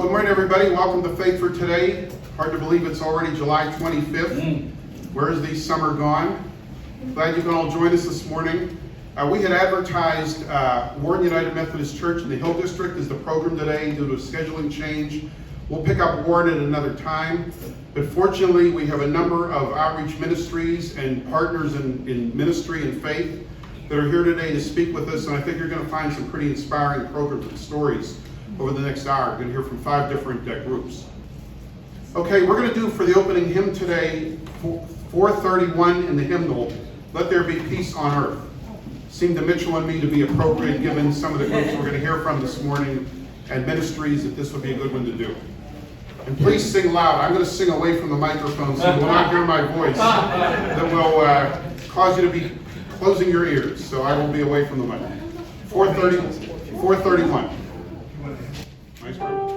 Good morning, everybody. Welcome to Faith for Today. Hard to believe it's already July 25th. Where's the summer gone? Glad you can all join us this morning. We had advertised Warren United Methodist Church in the Hill District as the program today due to a scheduling change. We'll pick up Warren at another time. But fortunately, we have a number of outreach ministries and partners in ministry and faith that are here today to speak with us. And I think you're going to find some pretty inspiring programs and stories over the next hour. You're going to hear from 5 different groups. Okay, we're going to do for the opening hymn today, 431 in the hymnal, Let There Be Peace on Earth. Seemed to Mitchell and me to be appropriate given some of the groups we're going to hear from this morning and ministries that this would be a good one to do. And please sing loud. I'm going to sing away from the microphone so you will not hear my voice. That will cause you to be closing your ears. So I will be away from the mic. 431. Nice work.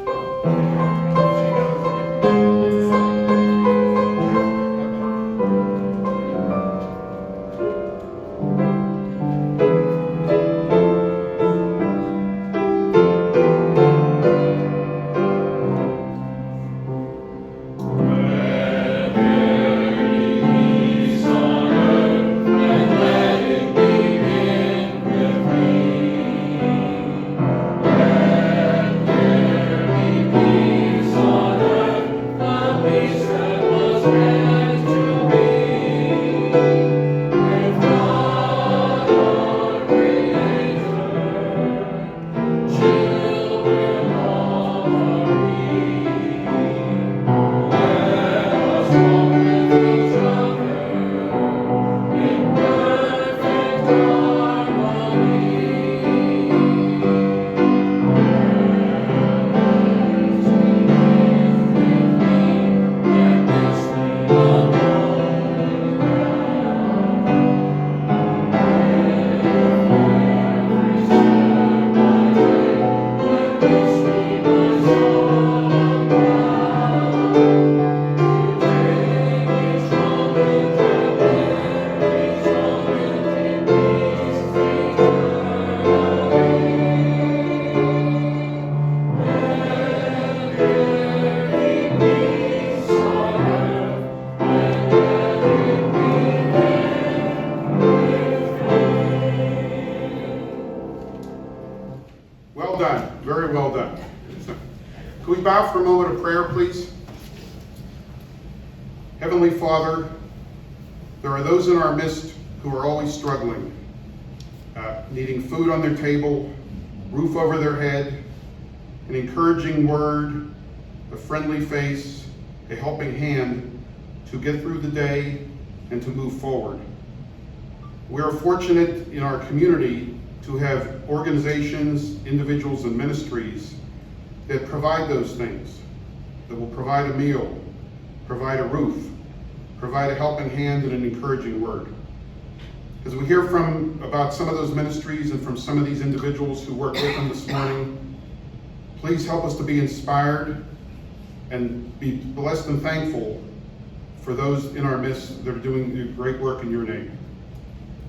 For a moment of prayer, please. Heavenly Father, there are those in our midst who are always struggling, needing food on their table, roof over their head, an encouraging word, a friendly face, a helping hand to get through the day and to move forward. We are fortunate in our community to have organizations, individuals, and ministries that provide those things, that will provide a meal, provide a roof, provide a helping hand and an encouraging word. As we hear about some of those ministries and from some of these individuals who work with them this morning, please help us to be inspired and be blessed and thankful for those in our midst that are doing great work in your name.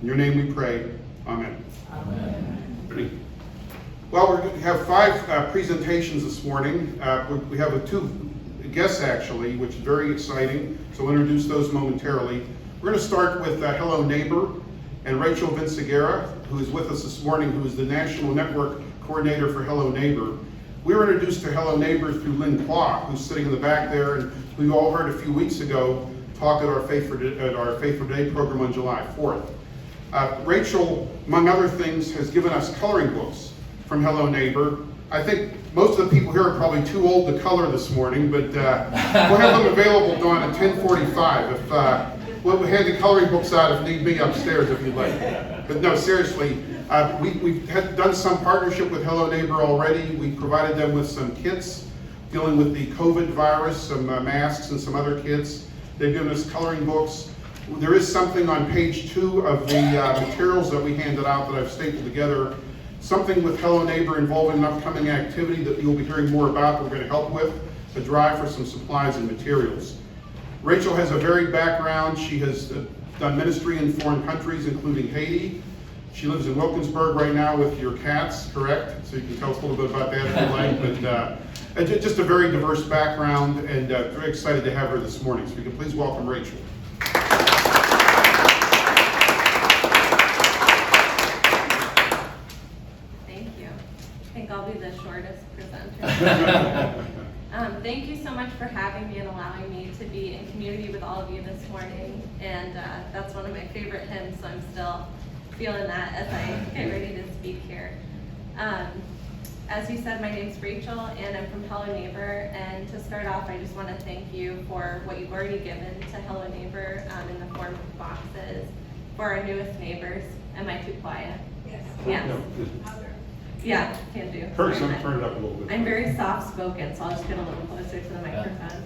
In your name we pray, amen. Amen. Well, we're going to have 5 presentations this morning. We have 2 guests, actually, which is very exciting, so we'll introduce those momentarily. We're going to start with Hello Neighbor and Rachel Vinciguerra, who is with us this morning, who is the National Network Coordinator for Hello Neighbor. We were introduced to Hello Neighbor through Lynn Clark, who's sitting in the back there, and who you all heard a few weeks ago talk at our Faith for Today program on July 4th. Rachel, among other things, has given us coloring books from Hello Neighbor. I think most of the people here are probably too old to color this morning, but we'll have them available, Dawn, at 10:45. We'll hand the coloring books out if need be upstairs if you'd like. But no, seriously, we've done some partnership with Hello Neighbor already. We provided them with some kits dealing with the COVID virus, some masks and some other kits. They've given us coloring books. There is something on page 2 of the materials that we handed out that I've stapled together, something with Hello Neighbor involving an upcoming activity that you'll be hearing more about that we're going to help with, a drive for some supplies and materials. Rachel has a varied background. She has done ministry in foreign countries, including Haiti. She lives in Wilkinsburg right now with your cats, correct? So you can tell us a little bit about that if you like. But just a very diverse background, and very excited to have her this morning. So we can please welcome Rachel. Thank you. I think I'll be the shortest presenter. Thank you so much for having me and allowing me to be in community with all of you this morning. And that's one of my favorite hymns, so I'm still feeling that as I get ready to speak here. As you said, my name's Rachel, and I'm from Hello Neighbor. And to start off, I just want to thank you for what you've already given to Hello Neighbor in the form of boxes for our newest neighbors. Am I too quiet? Yes. Yes. No, Yeah, can do. turn Sorry. it up a little bit. I'm very soft-spoken, so I'll just get a little closer to the microphone.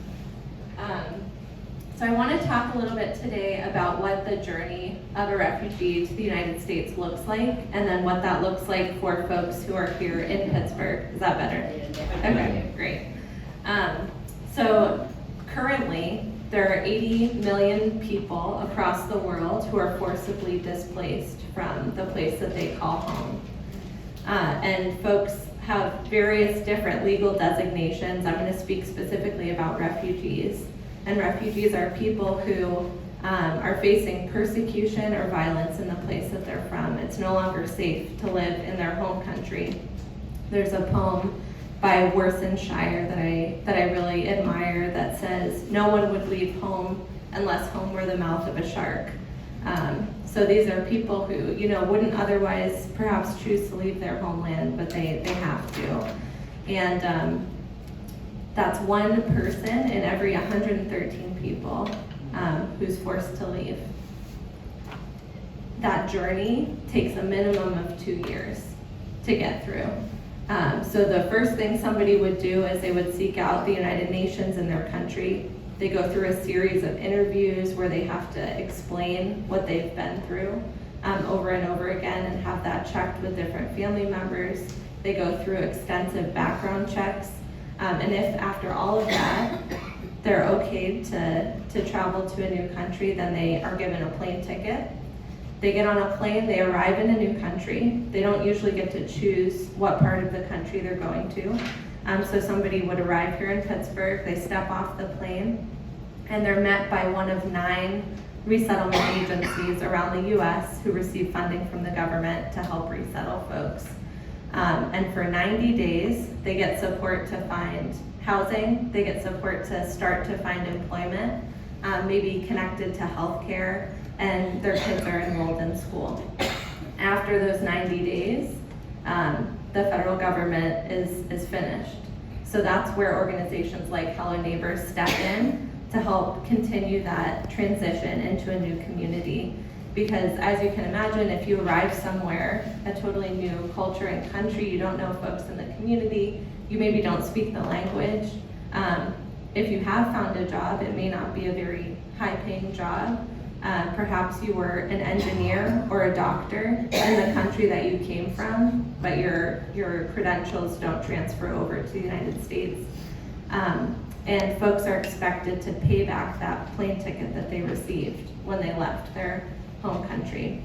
So I want to talk a little bit today about what the journey of a refugee to the United States looks like, and then what that looks like for folks who are here in Pittsburgh. Is that better? Okay, great. So currently, there are 80 million people across the world who are forcibly displaced from the place that they call home. And folks have various different legal designations. I'm going to speak specifically about refugees. And refugees are people who are facing persecution or violence in the place that they're from. It's no longer safe to live in their home country. There's a poem by Worson Shire that I really admire that says, "No one would leave home unless home were the mouth of a shark." So these are people who, wouldn't otherwise perhaps choose to leave their homeland, but they have to. And that's one person in every 113 people who's forced to leave. That journey takes a minimum of 2 years to get through. So the first thing somebody would do is they would seek out the United Nations in their country. They go through a series of interviews where they have to explain what they've been through over and over again and have that checked with different family members. They go through extensive background checks. And if after all of that, they're okay to travel to a new country, then they are given a plane ticket. They get on a plane, they arrive in a new country. They don't usually get to choose what part of the country they're going to. So somebody would arrive here in Pittsburgh, they step off the plane, and they're met by one of 9 resettlement agencies around the US who receive funding from the government to help resettle folks. And for 90 days, they get support to find housing, they get support to start to find employment, maybe connected to healthcare, and their kids are enrolled in school. After those 90 days, the federal government is finished. So that's where organizations like Hello Neighbor step in to help continue that transition into a new community. Because as you can imagine, if you arrive somewhere, a totally new culture and country, you don't know folks in the community, you maybe don't speak the language. If you have found a job, it may not be a very high-paying job. Perhaps you were an engineer or a doctor in the country that you came from, but your credentials don't transfer over to the United States. And folks are expected to pay back that plane ticket that they received when they left their home country.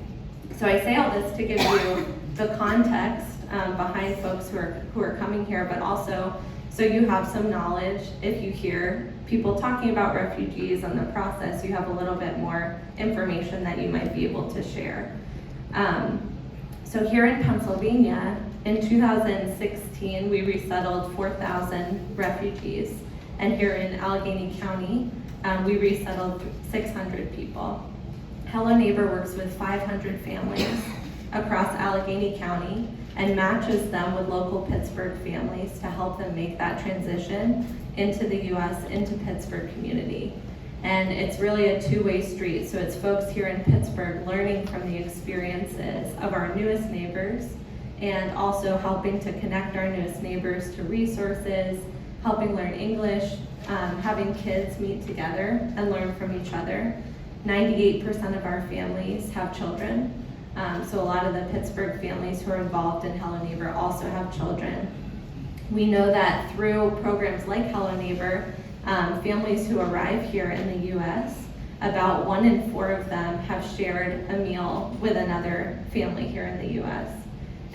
So I say all this to give you the context behind folks who are coming here, but also so you have some knowledge. If you hear people talking about refugees and the process, you have a little bit more information that you might be able to share. So here in Pennsylvania, in 2016, we resettled 4,000 refugees. And here in Allegheny County, we resettled 600 people. Hello Neighbor works with 500 families across Allegheny County and matches them with local Pittsburgh families to help them make that transition into the US, into Pittsburgh community. And it's really a two-way street. So it's folks here in Pittsburgh learning from the experiences of our newest neighbors and also helping to connect our newest neighbors to resources, helping learn English, having kids meet together and learn from each other. 98% of our families have children. So a lot of the Pittsburgh families who are involved in Hello Neighbor also have children. We know that through programs like Hello Neighbor, families who arrive here in the US, about 1 in 4 of them have shared a meal with another family here in the US.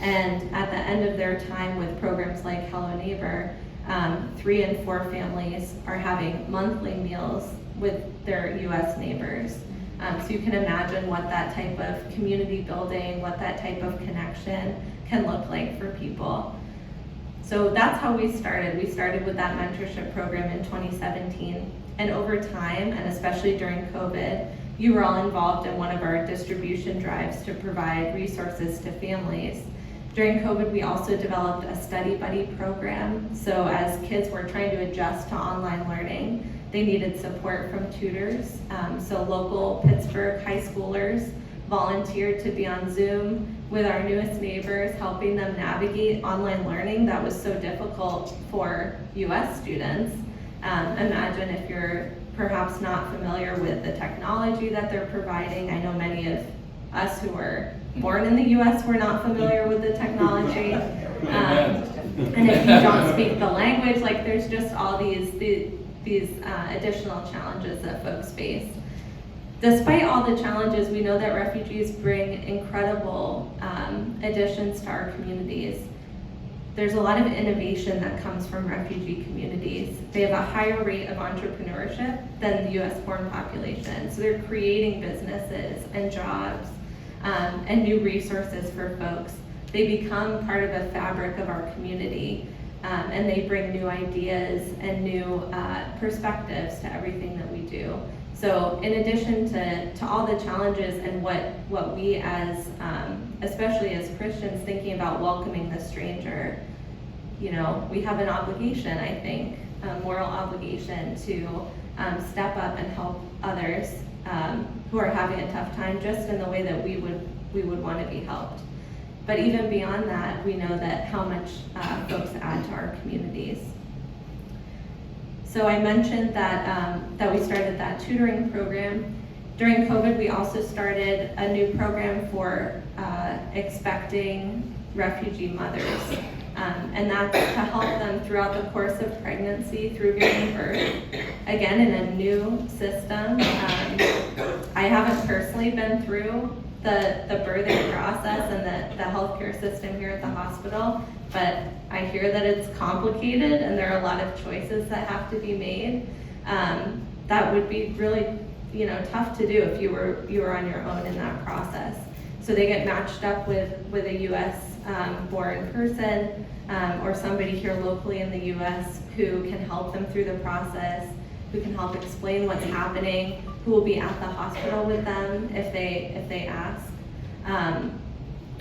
And at the end of their time with programs like Hello Neighbor, 3 and 4 families are having monthly meals with their U.S. neighbors. So you can imagine what that type of community building, what that type of connection can look like for people. So that's how we started. We started with that mentorship program in 2017. And over time, and especially during COVID, you were all involved in one of our distribution drives to provide resources to families. During COVID, we also developed a study buddy program. So as kids were trying to adjust to online learning, they needed support from tutors. So local Pittsburgh high schoolers volunteered to be on Zoom with our newest neighbors, helping them navigate online learning that was so difficult for US students. Imagine if you're perhaps not familiar with the technology that they're providing. I know many of us who were born in the US were not familiar with the technology. And if you don't speak the language, like there's just all these additional challenges that folks face. Despite all the challenges, we know that refugees bring incredible additions to our communities. There's a lot of innovation that comes from refugee communities. They have a higher rate of entrepreneurship than the US born population. So they're creating businesses and jobs and new resources for folks. They become part of the fabric of our community. And they bring new ideas and new perspectives to everything that we do. So in addition to all the challenges and what we as, especially as Christians thinking about welcoming the stranger, you know, we have an obligation, I think, a moral obligation to step up and help others who are having a tough time just in the way that we would want to be helped. But even beyond that, we know that how much folks add to our communities. So I mentioned that we started that tutoring program. During COVID, we also started a new program for expecting refugee mothers. And that's to help them throughout the course of pregnancy through giving birth. Again, in a new system. I haven't personally been through the birthing process and the healthcare system here at the hospital, but I hear that it's complicated and there are a lot of choices that have to be made. That would be really, you know, tough to do if you were on your own in that process. So they get matched up with a U.S. Born person or somebody here locally in the U.S. who can help them through the process, who can help explain what's happening, who will be at the hospital with them if they ask.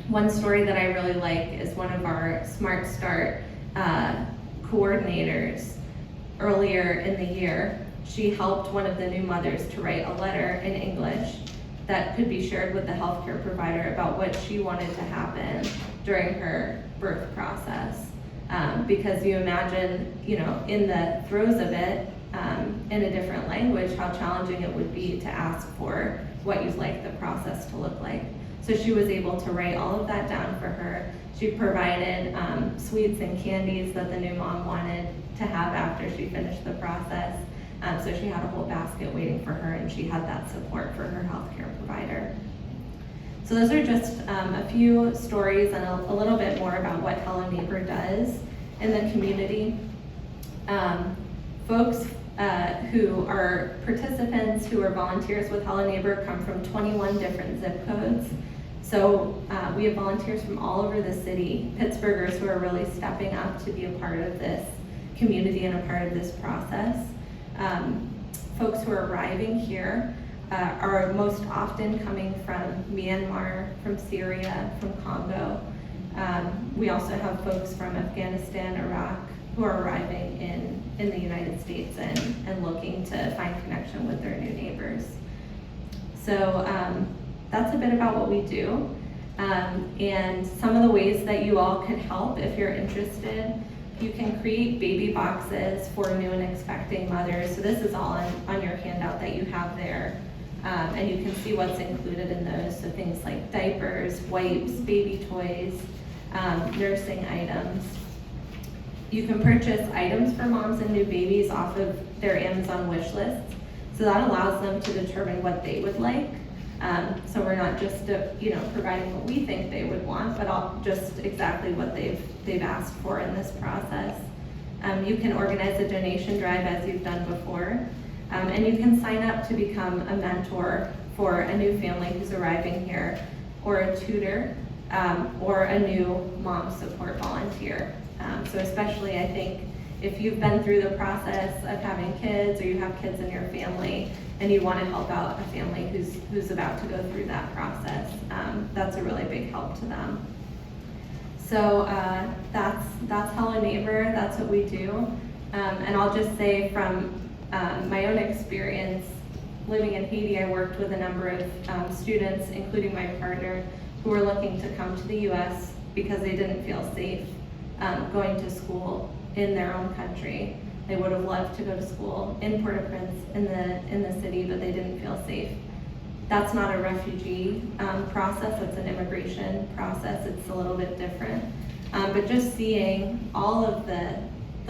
One story that I really like is one of our Smart Start coordinators earlier in the year. She helped one of the new mothers to write a letter in English that could be shared with the healthcare provider about what she wanted to happen during her birth process. Because you imagine, you know, in the throes of it, in a different language, how challenging it would be to ask for what you'd like the process to look like. So she was able to write all of that down for her. She provided sweets and candies that the new mom wanted to have after she finished the process. So she had a whole basket waiting for her, and she had that support for her healthcare provider. So those are just a few stories and a little bit more about what Hello Neighbor does in the community. Folks who are participants, who are volunteers with Hello Neighbor, come from 21 different zip codes. So we have volunteers from all over the city, Pittsburghers who are really stepping up to be a part of this community and a part of this process. Folks who are arriving here are most often coming from Myanmar, from Syria, from Congo. We also have folks from Afghanistan, Iraq, who are arriving in the United States and looking to find connection with their new neighbors. So that's a bit about what we do. And some of the ways that you all can help if you're interested. You can create baby boxes for new and expecting mothers. So this is all on your handout that you have there. And you can see what's included in those. So things like diapers, wipes, baby toys, nursing items. You can purchase items for moms and new babies off of their Amazon wish lists. So that allows them to determine what they would like. So we're not just providing what we think they would want, but just exactly what they've asked for in this process. You can organize a donation drive as you've done before, and you can sign up to become a mentor for a new family who's arriving here, or a tutor, or a new mom support volunteer. So especially, I think, if you've been through the process of having kids, or you have kids in your family, and you want to help out a family who's about to go through that process, that's a really big help to them. So that's Hello Neighbor. That's what we do. And I'll just say from my own experience living in Haiti, I worked with a number of students, including my partner, who were looking to come to the U.S. because they didn't feel safe going to school in their own country. They would have loved to go to school in Port-au-Prince, in the city, but they didn't feel safe. That's not a refugee process, it's an immigration process. It's a little bit different. But just seeing all of the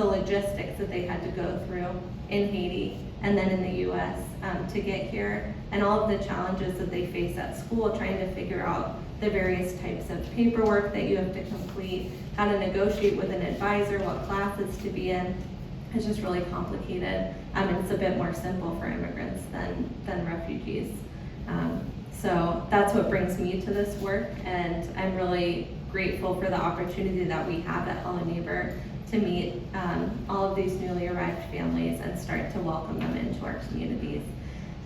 logistics that they had to go through in Haiti and then in the US to get here, and all of the challenges that they face at school, trying to figure out the various types of paperwork that you have to complete, how to negotiate with an advisor, what classes to be in. It's just really complicated. And it's a bit more simple for immigrants than refugees. So that's what brings me to this work, and I'm really grateful for the opportunity that we have at Hello Neighbor to meet all of these newly arrived families and start to welcome them into our communities.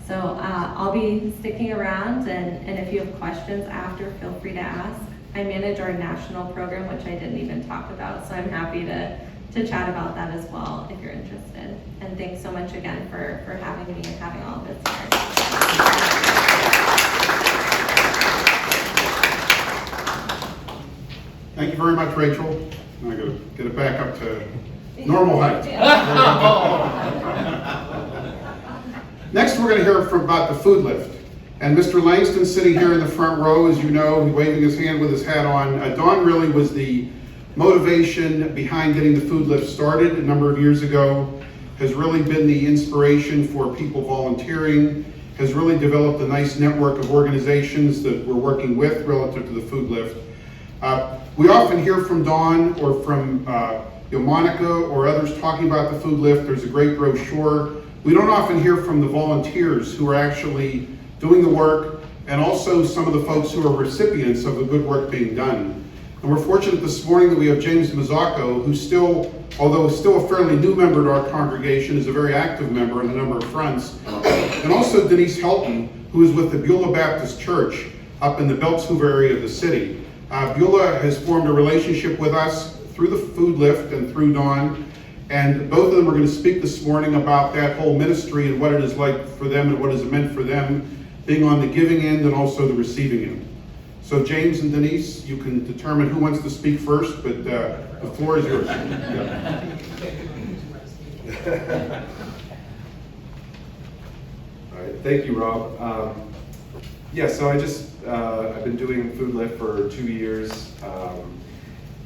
So I'll be sticking around, and if you have questions after, feel free to ask. I manage our national program, which I didn't even talk about, so I'm happy to chat about that as well if you're interested. And thanks so much again for having me and having all of this here. Thank you very much, Rachel. I'm going to get it back up to normal height. Next, we're going to hear about the food lift. And Mr. Langston sitting here in the front row, as you know, waving his hand with his hat on. Don really was the motivation behind getting the food lift started a number of years ago, has really been the inspiration for people volunteering, has really developed a nice network of organizations that we're working with relative to the food lift. We often hear from Don or from Monica or others talking about the food lift. There's a great brochure. We don't often hear from the volunteers who are actually doing the work, and also some of the folks who are recipients of the good work being done. And we're fortunate this morning that we have James Mazzocco, who still, although still a fairly new member to our congregation, is a very active member on a number of fronts. And also Denise Helton, who is with the Beulah Baptist Church up in the Belts Hoover area of the city. Beulah has formed a relationship with us through the food lift and through Dawn, and both of them are going to speak this morning about that whole ministry and what it is like for them and what is meant for them, being on the giving end and also the receiving end. So James and Denise, you can determine who wants to speak first, but the floor is yours. Yeah. All right, thank you, Rob. So I've been doing Food Lift for 2 years,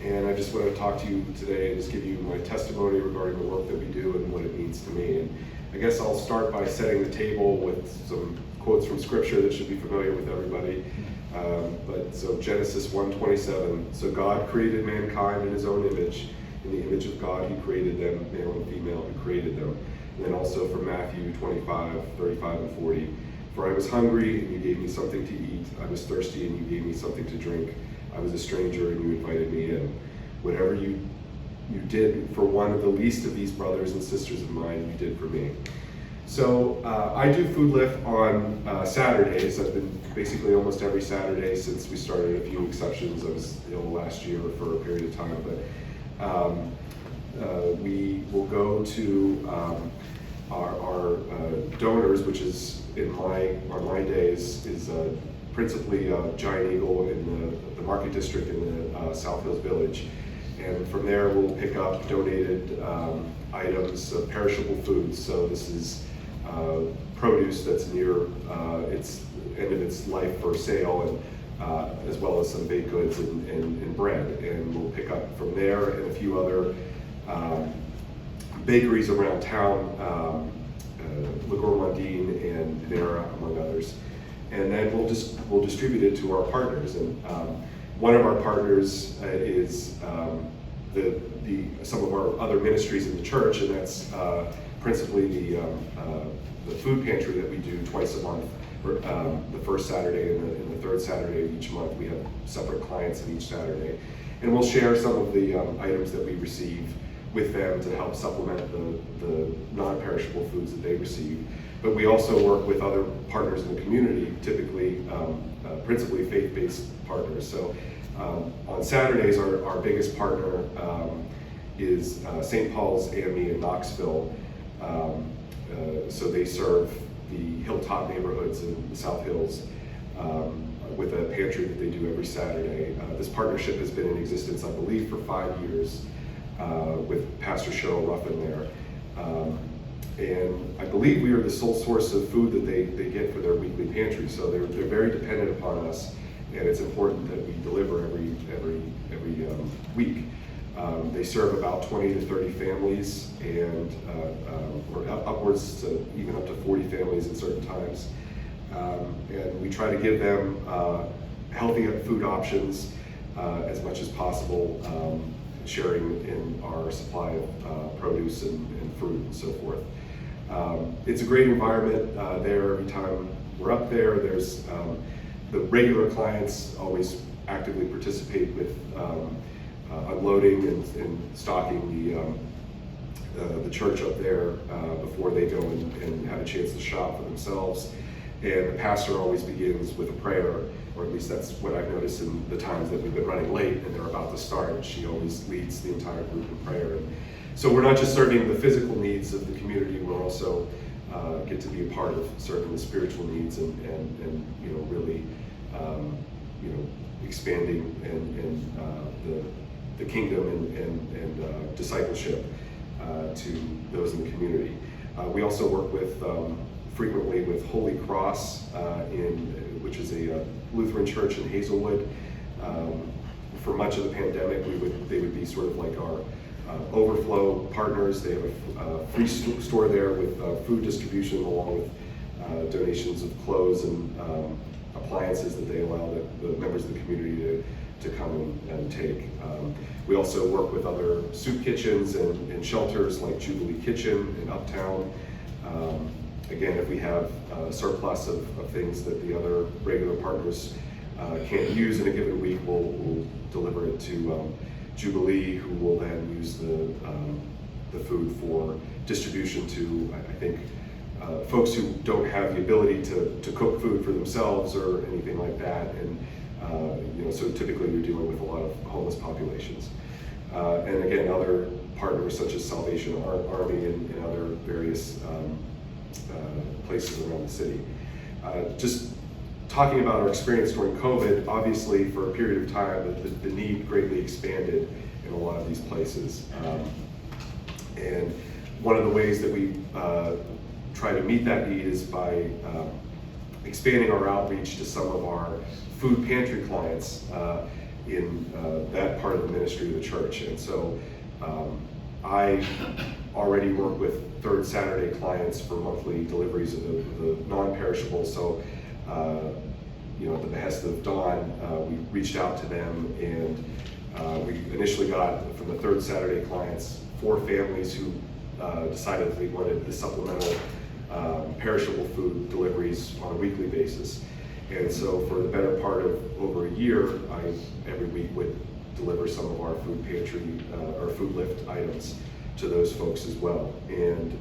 and I just want to talk to you today and just give you my testimony regarding the work that we do and what it means to me. And I guess I'll start by setting the table with some quotes from Scripture that should be familiar with everybody. So Genesis 1:27, so God created mankind in his own image. In the image of God he created them, male and female he created them. And then also from Matthew 25:35 and 40. For I was hungry, and you gave me something to eat. I was thirsty, and you gave me something to drink. I was a stranger, and you invited me in. Whatever you did for one of the least of these brothers and sisters of mine, you did for me. So I do Food Lift on Saturdays. I've been basically almost every Saturday since we started, a few exceptions. I was ill last year for a period of time, but we will go to our donors, which is on my days is principally Giant Eagle in the Market District in the South Hills Village, and from there we'll pick up donated items of perishable foods. So this is produce that's near its end of its life for sale, and as well as some baked goods and bread, and we'll pick up from there and a few other bakeries around town, Le Gourmandine and Panera, among others. And then we'll distribute it to our partners. And one of our partners is some of our other ministries in the church, and that's principally the food pantry that we do twice a month. The first Saturday and the third Saturday of each month. We have separate clients on each Saturday, and we'll share some of the items that we receive with them to help supplement the non-perishable foods that they receive. But we also work with other partners in the community, typically principally faith-based partners. So on Saturdays, our biggest partner is St. Paul's AME in Knoxville. So they serve the Hilltop neighborhoods in the South Hills with a pantry that they do every Saturday. This partnership has been in existence, I believe, for 5 years with Pastor Cheryl Ruffin there. And I believe we are the sole source of food that they get for their weekly pantry. So they're very dependent upon us, and it's important that we deliver every week. They serve about 20 to 30 families, and or upwards to even up to 40 families at certain times. And we try to give them healthy food options as much as possible, sharing in our supply of produce and fruit and so forth. It's a great environment there. Every time we're up there, there's the regular clients always actively participate with unloading and stocking the church up there before they go and have a chance to shop for themselves. And the pastor always begins with a prayer, or at least that's what I've noticed in the times that we've been running late and they're about to start. She always leads the entire group in prayer. And so we're not just serving the physical needs of the community, we're also get to be a part of serving the spiritual needs and really expanding and the kingdom and discipleship to those in the community. We also work with frequently with Holy Cross, which is a Lutheran church in Hazelwood. For much of the pandemic, they would be sort of like our overflow partners. They have a free store there with food distribution, along with donations of clothes and appliances that they allow the members of the community to come and take. We also work with other soup kitchens and shelters like Jubilee Kitchen in Uptown. Again, if we have a surplus of things that the other regular partners can't use in a given week, we'll deliver it to Jubilee, who will then use the food for distribution to, I think, folks who don't have the ability to cook food for themselves or anything like that. And so typically you're dealing with a lot of homeless populations. And again, other partners such as Salvation Army and other various places around the city. Just talking about our experience during COVID, obviously for a period of time, the need greatly expanded in a lot of these places. And one of the ways that we try to meet that need is by expanding our outreach to some of our food pantry clients in that part of the ministry of the church. And so I already work with Third Saturday clients for monthly deliveries of the non-perishables. So at the behest of Dawn, we reached out to them, and we initially got from the Third Saturday clients 4 families who decided they wanted the supplemental perishable food deliveries on a weekly basis. And so for the better part of over a year, I every week would deliver some of our food pantry or food lift items to those folks as well. And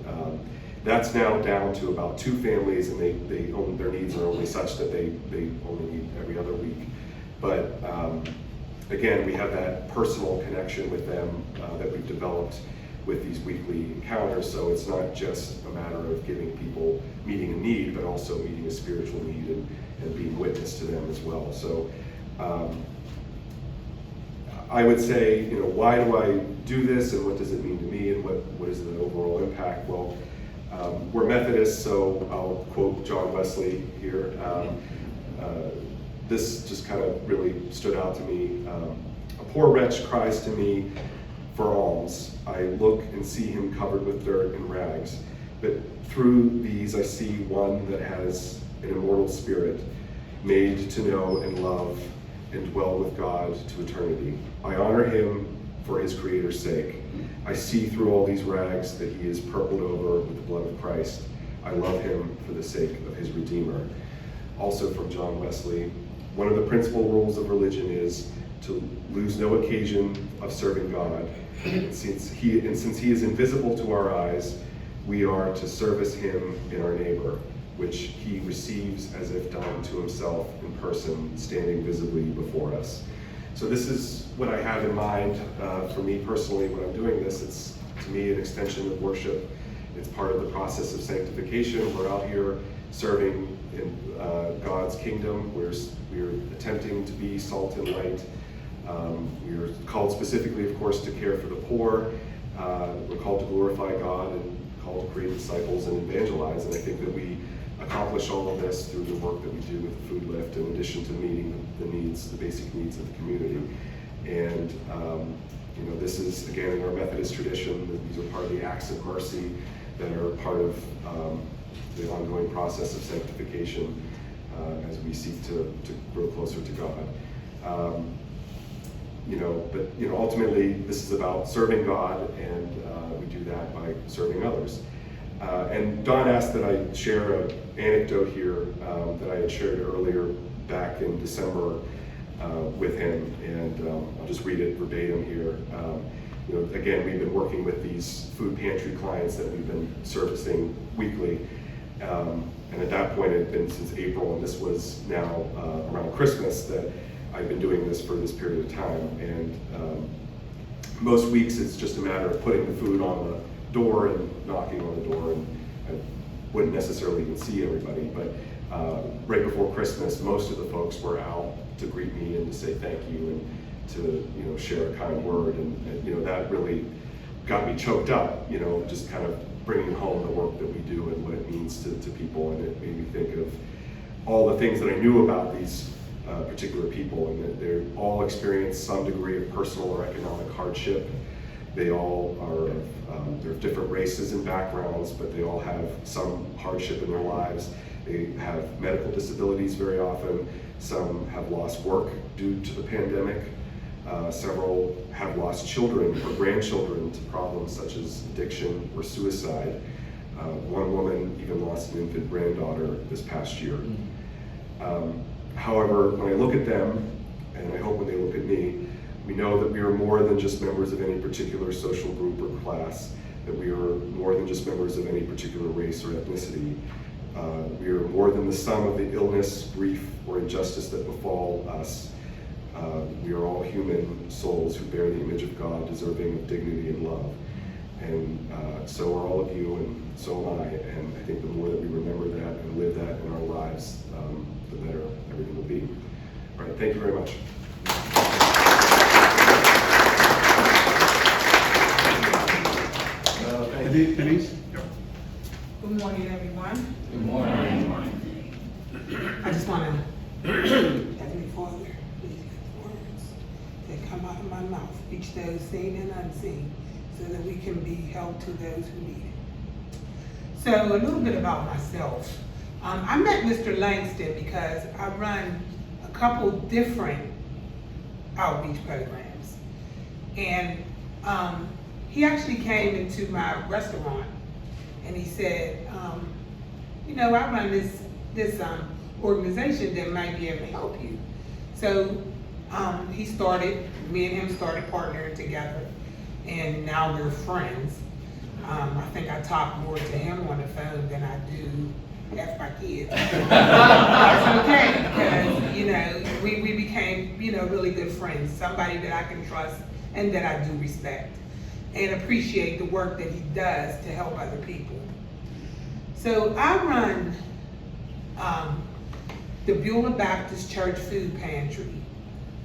that's now down to about 2 families, and their needs are only such that they only need every other week. But again, we have that personal connection with them that we've developed with these weekly encounters. So it's not just a matter of giving people meeting a need, but also meeting a spiritual need and being witness to them as well. So I would say, why do I do this, and what does it mean to me, and what is the overall impact? Well, we're Methodists, so I'll quote John Wesley here. This just kind of really stood out to me. A poor wretch cries to me for alms. I look and see him covered with dirt and rags, but through these I see one that has an immortal spirit, made to know and love and dwell with God to eternity. I honor him for his Creator's sake. I see through all these rags that he is purpled over with the blood of Christ. I love him for the sake of his Redeemer. Also from John Wesley, one of the principal rules of religion is to lose no occasion of serving God. And since he is invisible to our eyes, we are to service him in our neighbor, which he receives as if done to himself in person, standing visibly before us. So this is what I have in mind for me personally when I'm doing this. It's, to me, an extension of worship. It's part of the process of sanctification. We're out here serving in God's kingdom. We're attempting to be salt and light. We're called specifically, of course, to care for the poor. We're called to glorify God and called to create disciples and evangelize. And I think that we accomplish all of this through the work that we do with the Food Lift, in addition to meeting the needs, the basic needs of the community. And this is, again, in our Methodist tradition. These are part of the acts of mercy that are part of the ongoing process of sanctification as we seek to grow closer to God. But ultimately, this is about serving God, and we do that by serving others. And Don asked that I share an anecdote here that I had shared earlier back in December with him, and I'll just read it verbatim here. Again, we've been working with these food pantry clients that we've been servicing weekly, and at that point it had been since April, and this was now around Christmas that I've been doing this for this period of time. And most weeks it's just a matter of putting the food on the door and knocking on the door, and I wouldn't necessarily even see everybody, but right before Christmas, most of the folks were out to greet me and to say thank you and to share a kind word, and that really got me choked up, just kind of bringing home the work that we do and what it means to people. And it made me think of all the things that I knew about these particular people, and that they all experience some degree of personal or economic hardship. They all are they're of different races and backgrounds, but they all have some hardship in their lives. They have medical disabilities very often. Some have lost work due to the pandemic. Several have lost children or grandchildren to problems such as addiction or suicide. One woman even lost an infant granddaughter this past year. However, when I look at them, and I hope when they look at me, we know that we are more than just members of any particular social group or class, that we are more than just members of any particular race or ethnicity. We are more than the sum of the illness, grief, or injustice that befall us. We are all human souls who bear the image of God, deserving of dignity and love. And so are all of you, and so am I. And I think the more that we remember that and live that in our lives, the better everything will be. All right, thank you very much. Denise? Good morning, everyone. Good morning. I just want to, Heavenly Father, please let the words that come out of my mouth reach those seen and unseen, so that we can be help to those who need it. So a little bit about myself. I met Mr. Langston because I run a couple different outreach programs. And he actually came into my restaurant and he said, I run this organization that might be able to help you. So me and him started partnering together, and now we're friends. I think I talk more to him on the phone than I do half my kids. That's okay, because we became really good friends. Somebody that I can trust and that I do respect and appreciate the work that he does to help other people. So I run the Beulah Baptist Church Food Pantry,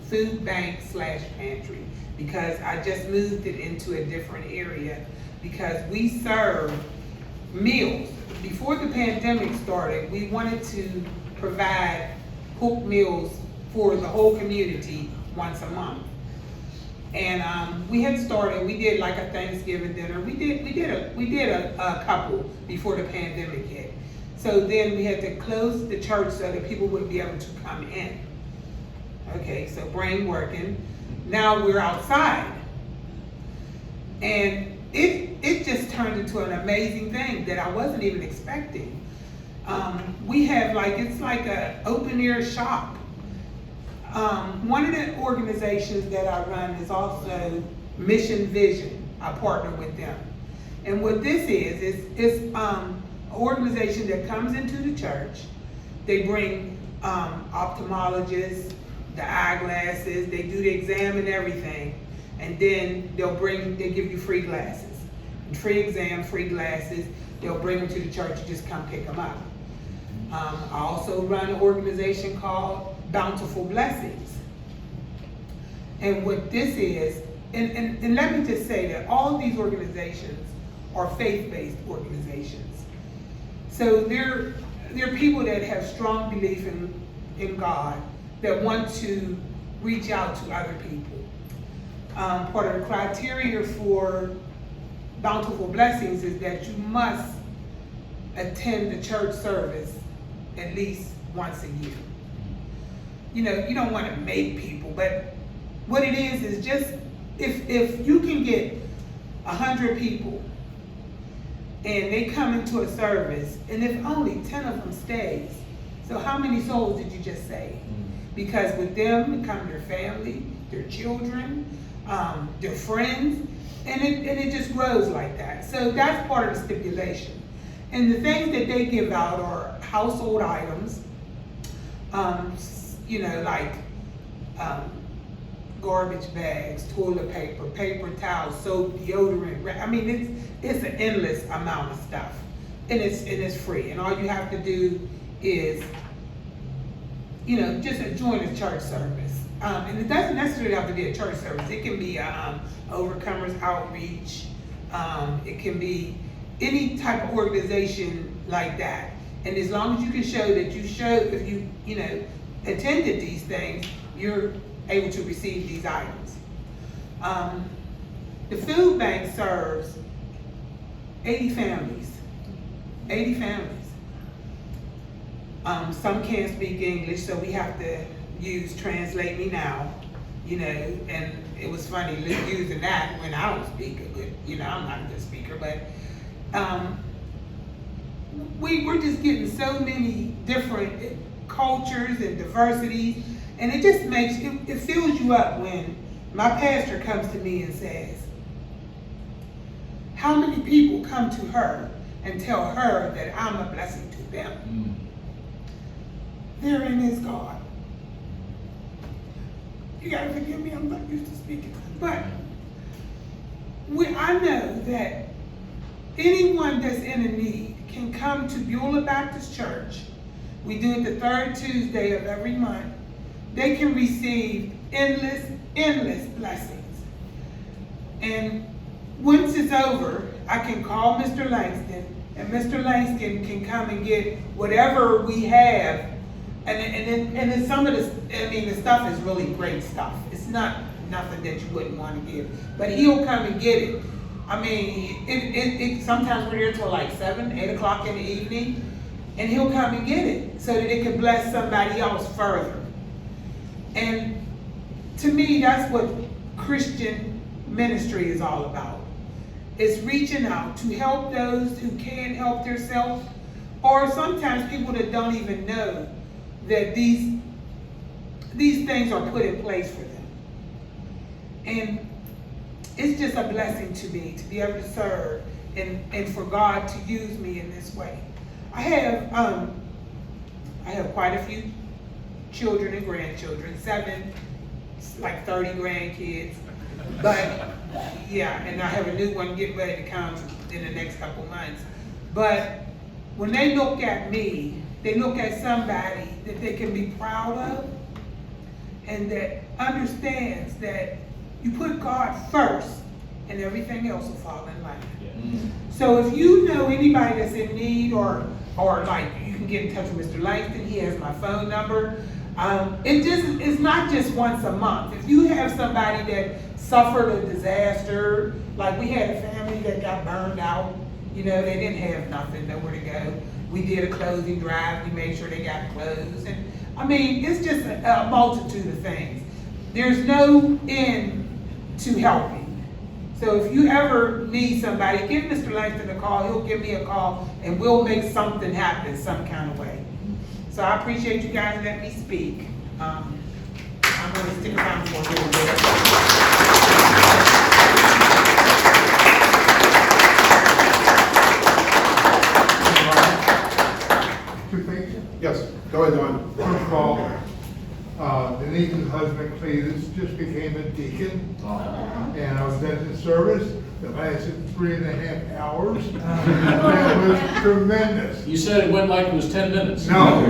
food bank / pantry, because I just moved it into a different area because we serve meals. Before the pandemic started, we wanted to provide cooked meals for the whole community once a month. And we did like a Thanksgiving dinner. We did a couple before the pandemic hit. So then we had to close the church so that people wouldn't be able to come in. Okay, so brain working. Now we're outside. And it just turned into an amazing thing that I wasn't even expecting. We have it's like a open air shop. One of the organizations that I run is also Mission Vision. I partner with them. And what this is an organization that comes into the church. They bring ophthalmologists, the eyeglasses, they do the exam and everything. And then they give you free glasses. Free exam, free glasses. They'll bring them to the church, you just come pick them up. I also run an organization called Bountiful Blessings. And what this is, and let me just say that all these organizations are faith-based organizations. So they're people that have strong belief in God, that want to reach out to other people. Part of the criteria for Bountiful Blessings is that you must attend the church service at least once a year. You don't want to make people, but what it is just if you can get 100 people and they come into a service, and if only 10 of them stays, so how many souls did you just save? Because with them come their family, their children, their friends, and it just grows like that. So that's part of the stipulation. And the things that they give out are household items, garbage bags, toilet paper, paper towels, soap, deodorant. I mean, it's an endless amount of stuff, and it's free. And all you have to do is, just join a church service. And it doesn't necessarily have to be a church service. It can be Overcomers Outreach. It can be any type of organization like that. And as long as you can show that if you attended these things, you're able to receive these items. The food bank serves 80 families. 80 families. Some can't speak English, so we have to use Translate Me Now, and it was funny using that when I don't speak a good, I'm not a good speaker, but we're just getting so many different cultures and diversities, and it just makes, it fills you up when my pastor comes to me and says, how many people come to her and tell her that I'm a blessing to them? Therein is God. You gotta forgive me, I'm not used to speaking. But I know that anyone that's in a need can come to Beulah Baptist Church. We do it the third Tuesday of every month. They can receive endless blessings. And once it's over, I can call Mr. Langston, and Mr. Langston can come and get whatever we have. And then some of the stuff is really great stuff. It's not nothing that you wouldn't want to give, but he'll come and get it. I mean, it sometimes we're here till like 7, 8 o'clock in the evening, and he'll come and get it so that it can bless somebody else further. And to me, that's what Christian ministry is all about. It's reaching out to help those who can't help themselves, or sometimes people that don't even know that these things are put in place for them. And it's just a blessing to me to be able to serve and for God to use me in this way. I have quite a few children and grandchildren, 7, like 30 grandkids. But yeah, and I have a new one getting ready to come in the next couple months. But when they look at me, they look at somebody that they can be proud of and that understands that you put God first and everything else will fall in line. Yeah. So if you know anybody that's in need or like you can get in touch with Mr. Langston, he has my phone number. It's not just once a month. If you have somebody that suffered a disaster, like we had a family that got burned out, they didn't have nothing, nowhere to go. We did a clothing drive, we made sure they got clothes. And I mean, it's just a multitude of things. There's no end to helping. So if you ever need somebody, give Mr. Langston a call, he'll give me a call, and we'll make something happen some kind of way. So I appreciate you guys letting me speak. I'm gonna stick around for a little bit. Two things. Yes, go ahead, Don. First of all, Denise's husband Cletus just became a deacon, and I was at the service that lasted 3.5 hours. That was tremendous. You said it went like it was 10 minutes. No,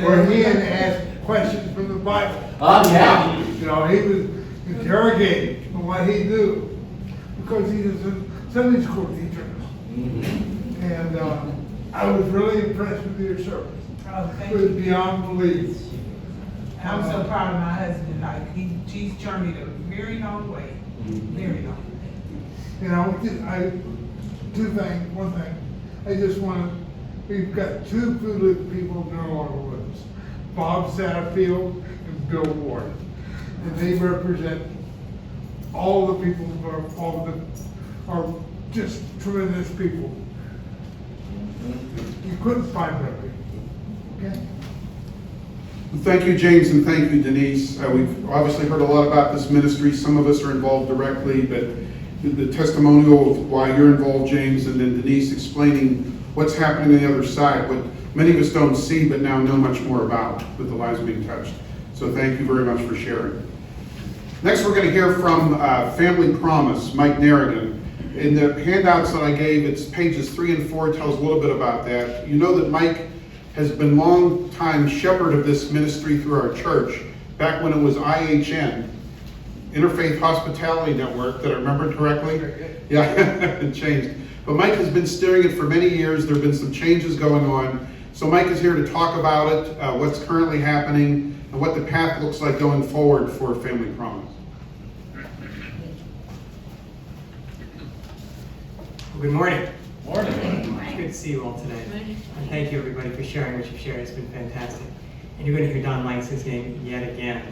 where he had asked questions from the Bible. Yeah. You know, he was interrogated on what he knew, because he was a Sunday school teacher. And I was really impressed with your service. Oh, thank It was you. beyond belief. I'm so proud of my husband, like, he's journeyed a very long way, very long. You know, one thing, I just want to, we've got two food lift people in our water with us, Bob Satterfield and Bill Ward. And they represent all the people who are just tremendous people. You couldn't find better people, okay? Thank you, James, and thank you, Denise. We've obviously heard a lot about this ministry. Some of us are involved directly, but the testimonial of why you're involved, James, and then Denise explaining what's happening on the other side, what many of us don't see but now know much more about with the lives being touched. So thank you very much for sharing. Next, we're going to hear from Family Promise, Mike Narrigan. In the handouts that I gave, it's pages 3 and 4, tells a little bit about that. You know that Mike has been long time shepherd of this ministry through our church, back when it was IHN, Interfaith Hospitality Network, did I remember correctly? Yeah, it changed. But Mike has been steering it for many years. There have been some changes going on. So Mike is here to talk about it, what's currently happening, and what the path looks like going forward for Family Promise. Good morning. Morning. It's good to see you all today. And thank you everybody for sharing what you've shared. It's been fantastic. And you're going to hear Don Langston's name yet again.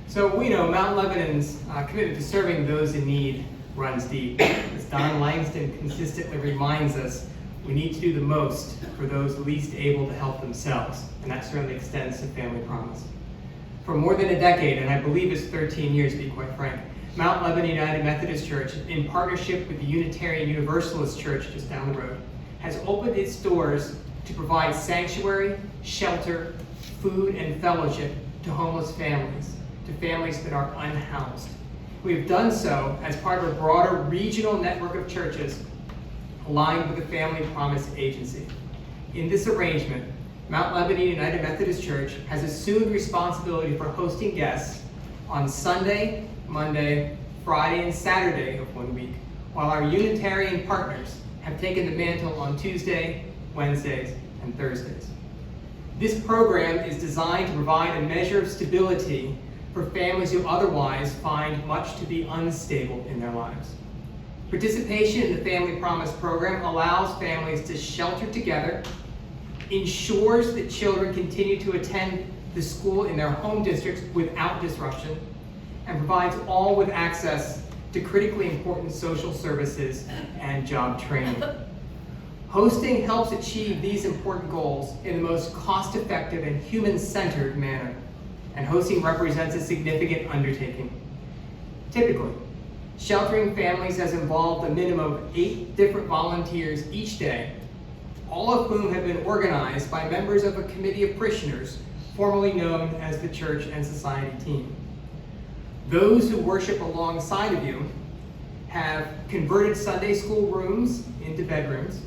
So we know Mount Lebanon's commitment to serving those in need runs deep. As Don Langston consistently reminds us, we need to do the most for those least able to help themselves. And that certainly extends to Family Promise. For more than a decade, and I believe it's 13 years to be quite frank, Mount Lebanon United Methodist Church, in partnership with the Unitarian Universalist Church just down the road, has opened its doors to provide sanctuary, shelter, food, and fellowship to homeless families, to families that are unhoused. We have done so as part of a broader regional network of churches aligned with the Family Promise Agency. In this arrangement, Mount Lebanon United Methodist Church has assumed responsibility for hosting guests on Sunday, Monday, Friday, and Saturday of one week, while our Unitarian partners have taken the mantle on Tuesday, Wednesdays, and Thursdays. This program is designed to provide a measure of stability for families who otherwise find much to be unstable in their lives. Participation in the Family Promise program allows families to shelter together, ensures that children continue to attend the school in their home districts without disruption, and provides all with access to critically important social services and job training. Hosting helps achieve these important goals in the most cost-effective and human-centered manner, and hosting represents a significant undertaking. Typically, sheltering families has involved a minimum of 8 different volunteers each day, all of whom have been organized by members of a committee of parishioners, formerly known as the Church and Society team. Those who worship alongside of you have converted Sunday school rooms into bedrooms,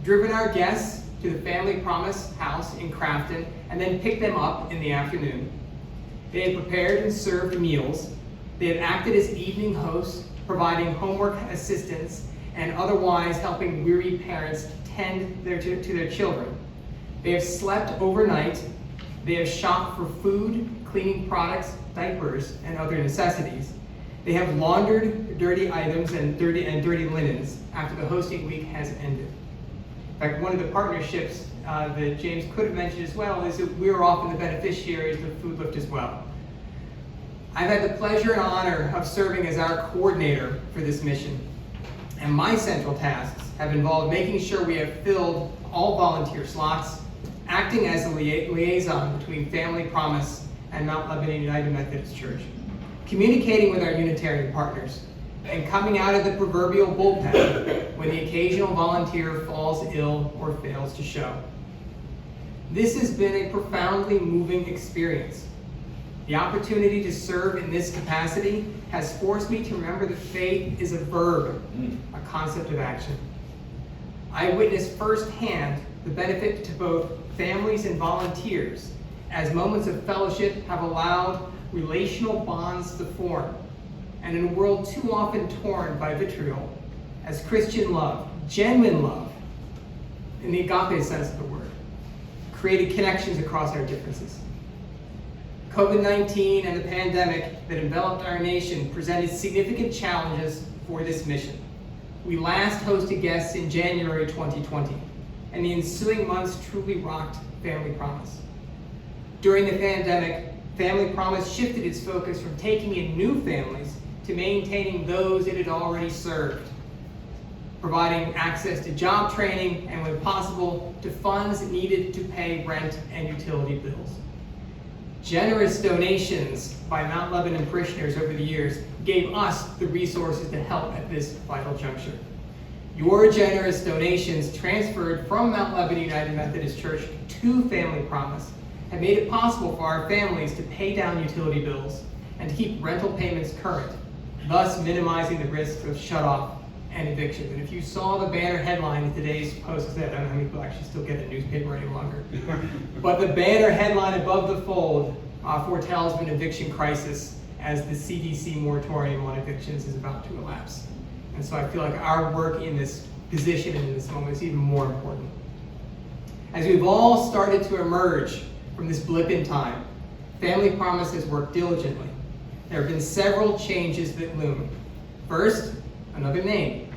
driven our guests to the Family Promise house in Crafton, and then picked them up in the afternoon. They have prepared and served meals. They have acted as evening hosts, providing homework assistance and otherwise helping weary parents tend to their children. They have slept overnight. They have shopped for food, cleaning products, diapers, and other necessities. They have laundered dirty items and dirty linens after the hosting week has ended. In fact, one of the partnerships that James could have mentioned as well is that we're often the beneficiaries of Food Lift as well. I've had the pleasure and honor of serving as our coordinator for this mission. And my central tasks have involved making sure we have filled all volunteer slots, acting as a liaison between Family Promise and Mount Lebanon United Methodist Church, communicating with our Unitarian partners, and coming out of the proverbial bullpen when the occasional volunteer falls ill or fails to show. This has been a profoundly moving experience. The opportunity to serve in this capacity has forced me to remember that faith is a verb, a concept of action. I witnessed firsthand the benefit to both families and volunteers as moments of fellowship have allowed relational bonds to form. And in a world too often torn by vitriol, as Christian love, genuine love, in the agape sense of the word, created connections across our differences. COVID-19 and the pandemic that enveloped our nation presented significant challenges for this mission. We last hosted guests in January 2020, and the ensuing months truly rocked Family Promise. During the pandemic, Family Promise shifted its focus from taking in new families to maintaining those it had already served, providing access to job training and, when possible, to funds needed to pay rent and utility bills. Generous donations by Mount Lebanon parishioners over the years gave us the resources to help at this vital juncture. Your generous donations transferred from Mount Lebanon United Methodist Church to Family Promise have made it possible for our families to pay down utility bills and to keep rental payments current, thus minimizing the risks of shutoff and evictions. And if you saw the banner headline in today's Post, I don't know how many people actually still get a newspaper any longer, but the banner headline above the fold foretells of an eviction crisis as the CDC moratorium on evictions is about to elapse. And so I feel like our work in this position and in this moment is even more important. As we've all started to emerge from this blip in time, Family Promise has worked diligently. There have been several changes that loom. First, another name.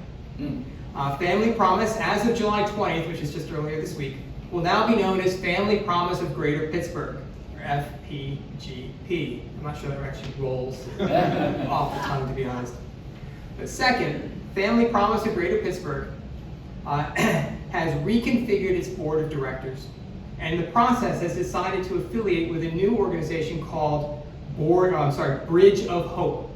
Family Promise, as of July 20th, which is just earlier this week, will now be known as Family Promise of Greater Pittsburgh, or FPGP. I'm not sure that actually rolls off the tongue, to be honest. But second, Family Promise of Greater Pittsburgh has reconfigured its board of directors, and in the process has decided to affiliate with a new organization called Bridge of Hope.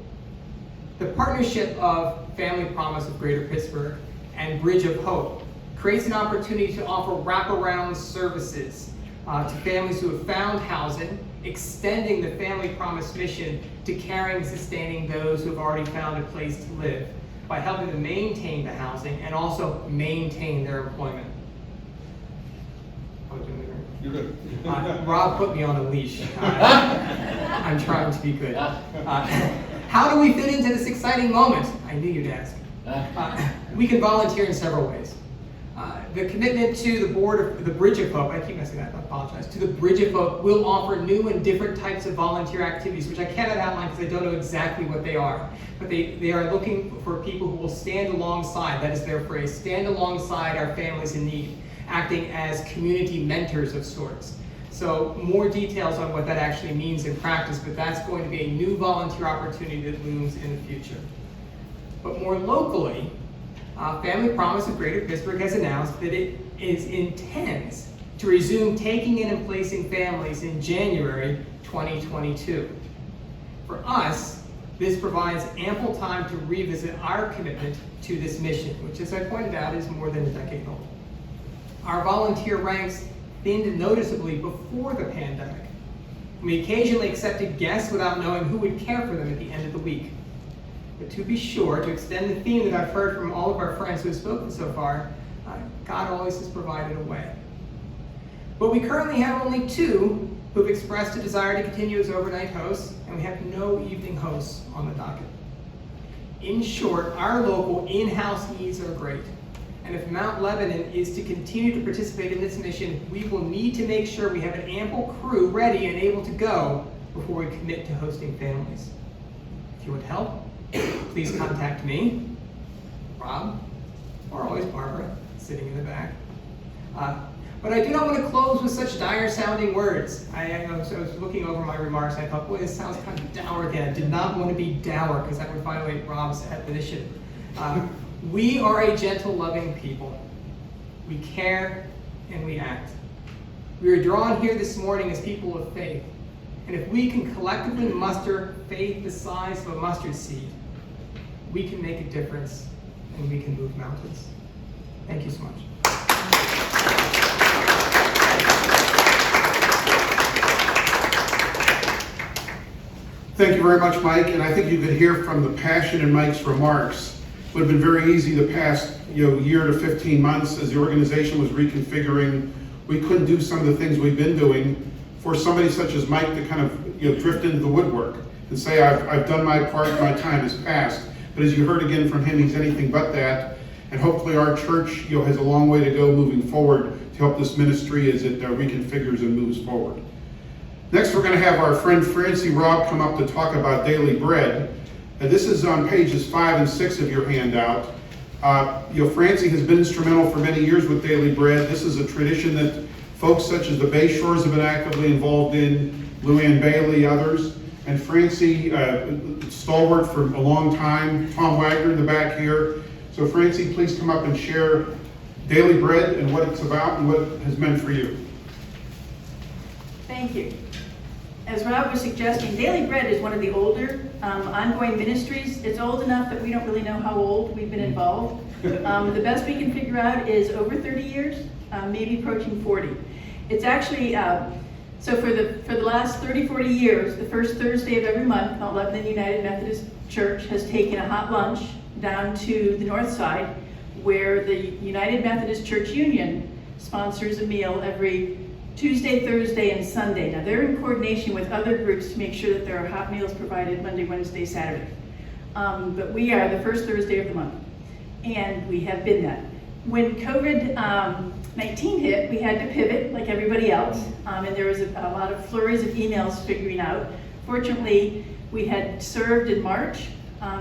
The partnership of Family Promise of Greater Pittsburgh and Bridge of Hope creates an opportunity to offer wraparound services to families who have found housing, extending the Family Promise mission to caring and sustaining those who have already found a place to live by helping them maintain the housing and also maintain their employment. You're good. Rob put me on a leash. I'm trying to be good. How do we fit into this exciting moment? I knew you'd ask. We can volunteer in several ways. The commitment to the Bridge of Hope, I keep messing that up, I apologize, to the Bridge of Hope will offer new and different types of volunteer activities, which I cannot outline because I don't know exactly what they are. But they are looking for people who will stand alongside, that is their phrase, stand alongside our families in need, acting as community mentors of sorts. So more details on what that actually means in practice, but that's going to be a new volunteer opportunity that looms in the future. But more locally, Family Promise of Greater Pittsburgh has announced that it intends to resume taking in and placing families in January 2022. For us, this provides ample time to revisit our commitment to this mission, which, as I pointed out, is more than a decade old. Our volunteer ranks thinned noticeably before the pandemic. We occasionally accepted guests without knowing who would care for them at the end of the week. But to be sure, to extend the theme that I've heard from all of our friends who have spoken so far, God always has provided a way. But we currently have only 2 who have expressed a desire to continue as overnight hosts, and we have no evening hosts on the docket. In short, our local in-house needs are great. And if Mount Lebanon is to continue to participate in this mission, we will need to make sure we have an ample crew ready and able to go before we commit to hosting families. If you would help, please contact me, Rob, or always Barbara, sitting in the back. But I do not want to close with such dire sounding words. I was looking over my remarks and I thought, boy, this sounds kind of dour again. I did not want to be dour because that would violate Rob's admonition. We are a gentle, loving people. We care and we act. We are drawn here this morning as people of faith. And if we can collectively muster faith the size of a mustard seed, we can make a difference and we can move mountains. Thank you so much. Thank you very much, Mike, and I think you could hear from the passion in Mike's remarks. It would have been very easy the past year to 15 months as the organization was reconfiguring. We couldn't do some of the things we've been doing. For somebody such as Mike to kind of drift into the woodwork and say, I've done my part, my time has passed. But as you heard again from him, he's anything but that. And hopefully our church has a long way to go moving forward to help this ministry as it reconfigures and moves forward. Next, we're going to have our friend Francie Robb come up to talk about Daily Bread. And this is on pages 5 and 6 of your handout. Francie has been instrumental for many years with Daily Bread. This is a tradition that folks such as the Bay Shores have been actively involved in, Luann Bailey, others. And Francie, stalwart for a long time, Tom Wagner in the back here. So Francie, please come up and share Daily Bread and what it's about and what it has meant for you. Thank you. As Rob was suggesting, Daily Bread is one of the older ongoing ministries. It's old enough that we don't really know how old we've been involved. The best we can figure out is over 30 years, maybe approaching 40. It's actually, so for the last 30, 40 years, the first Thursday of every month, Mount Lebanon United Methodist Church has taken a hot lunch down to the north side where the United Methodist Church Union sponsors a meal every Tuesday, Thursday, and Sunday. Now they're in coordination with other groups to make sure that there are hot meals provided Monday, Wednesday, Saturday. But we are the first Thursday of the month, and we have been that. When COVID-19 hit, we had to pivot like everybody else, and there was a lot of flurries of emails figuring out. Fortunately, we had served in March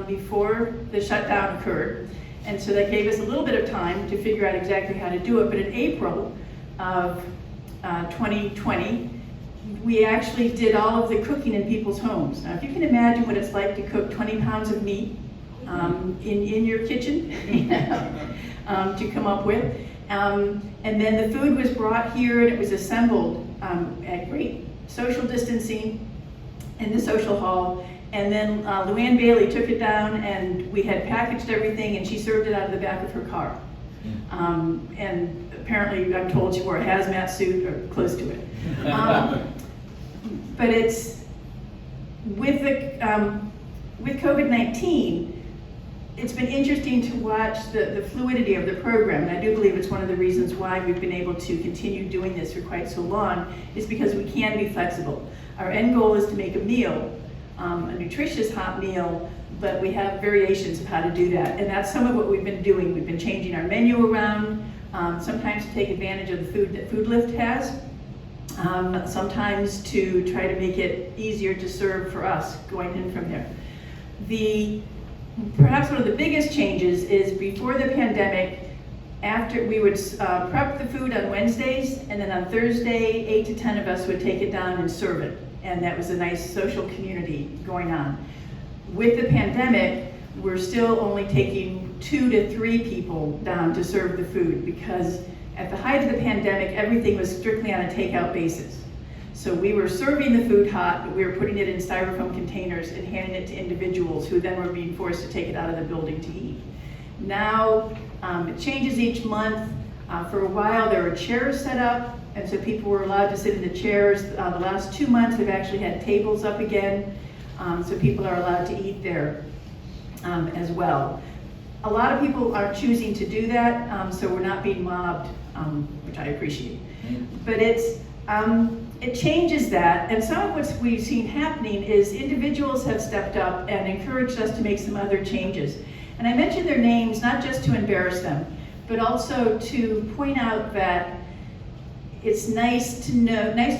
before the shutdown occurred, and so that gave us a little bit of time to figure out exactly how to do it. But in April of 2020, we actually did all of the cooking in people's homes. Now, if you can imagine what it's like to cook 20 pounds of meat in your kitchen, to come up with. And then the food was brought here and it was assembled at great social distancing in the social hall. And then Luann Bailey took it down and we had packaged everything and she served it out of the back of her car. And apparently, I'm told she wore a hazmat suit or close to it. But it's with COVID-19, it's been interesting to watch the fluidity of the program, and I do believe it's one of the reasons why we've been able to continue doing this for quite so long, is because we can be flexible. Our end goal is to make a meal, a nutritious hot meal, but we have variations of how to do that, and that's some of what we've been doing. We've been changing our menu around, sometimes to take advantage of the food that Food Lift has, sometimes to try to make it easier to serve for us going in from there. Perhaps one of the biggest changes is before the pandemic, after we would prep the food on Wednesdays, and then on Thursday, 8 to 10 of us would take it down and serve it. And that was a nice social community going on. With the pandemic, we're still only taking 2 to 3 people down to serve the food because at the height of the pandemic, everything was strictly on a takeout basis. So we were serving the food hot, but we were putting it in styrofoam containers and handing it to individuals who then were being forced to take it out of the building to eat. Now, it changes each month. For a while, there were chairs set up, and so people were allowed to sit in the chairs. The last 2 months, we've actually had tables up again, so people are allowed to eat there as well. A lot of people are choosing to do that, so we're not being mobbed, which I appreciate. But it changes that, and some of what we've seen happening is individuals have stepped up and encouraged us to make some other changes. And I mention their names not just to embarrass them, but also to point out that it's nice to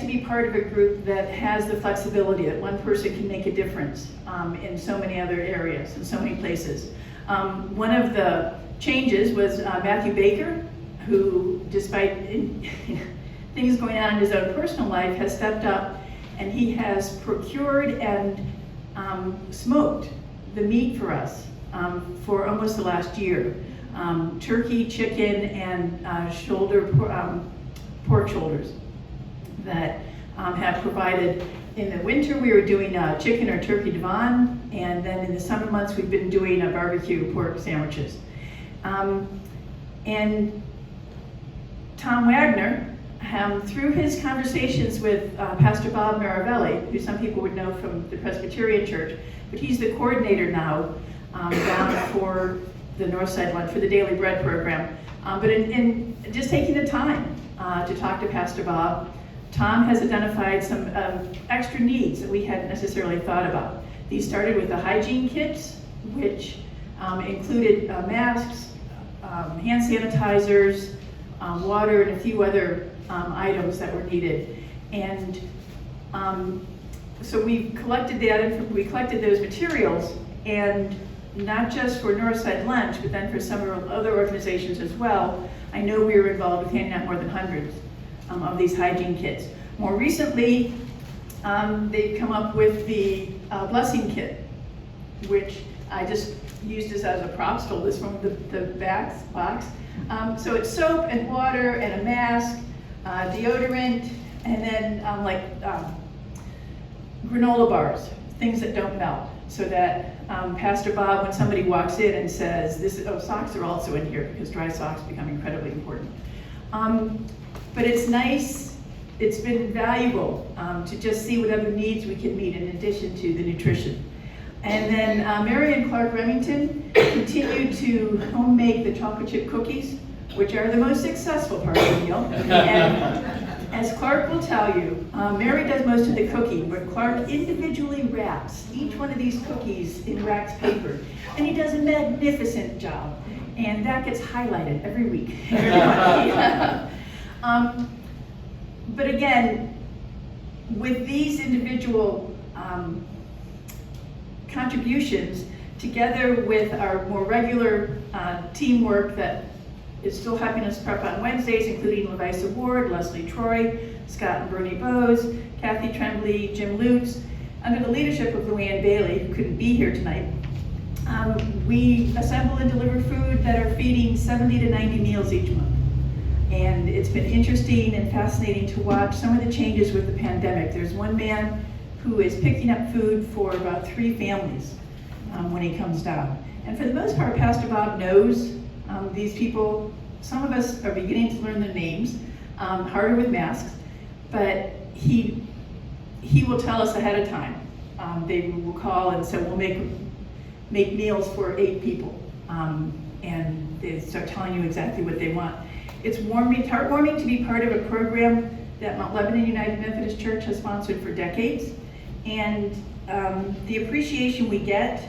be part of a group that has the flexibility that one person can make a difference in so many other areas, in so many places. One of the changes was Matthew Baker, who, despite things going on in his own personal life, has stepped up and he has procured and smoked the meat for us for almost the last year. Turkey, chicken, and pork shoulders that have provided. In the winter, we were doing chicken or turkey divine, and then in the summer months, we've been doing barbecue pork sandwiches. And Tom Wagner, through his conversations with Pastor Bob Maravelli, who some people would know from the Presbyterian Church, but he's the coordinator now down for the Northside Lunch, for the Daily Bread program. But in just taking the time to talk to Pastor Bob, Tom has identified some extra needs that we hadn't necessarily thought about. These started with the hygiene kits, which included masks, hand sanitizers, water, and a few other items that were needed. And so we collected those materials, and not just for Northside Lunch, but then for some other organizations as well. I know we were involved with handing out more than hundreds of these hygiene kits. More recently, they've come up with the blessing kit, which I just used this as a prop, stole this from the box. So it's soap and water and a mask, deodorant, and then granola bars, things that don't melt, so that Pastor Bob, when somebody walks in and says, socks are also in here, because dry socks become incredibly important. But it's nice, it's been valuable to just see what other needs we can meet in addition to the nutrition. And then Mary and Clark Remington continue to home-make the chocolate chip cookies, which are the most successful part of the meal. And as Clark will tell you, Mary does most of the cooking, but Clark individually wraps each one of these cookies in wax paper. And he does a magnificent job. And that gets highlighted every week. But again, with these individual contributions, together with our more regular teamwork that is still Happiness Prep on Wednesdays, including Levisa Ward, Leslie Troy, Scott and Bernie Bose, Kathy Tremblay, Jim Lutz, under the leadership of Luann Bailey, who couldn't be here tonight. We assemble and deliver food that are feeding 70 to 90 meals each month. And it's been interesting and fascinating to watch some of the changes with the pandemic. There's one man who is picking up food for about 3 families when he comes down. And for the most part, Pastor Bob knows these people. Some of us are beginning to learn their names, harder with masks, but he will tell us ahead of time. They will call and say, we'll make meals for 8 people. And they start telling you exactly what they want. It's heartwarming to be part of a program that Mount Lebanon United Methodist Church has sponsored for decades. And the appreciation we get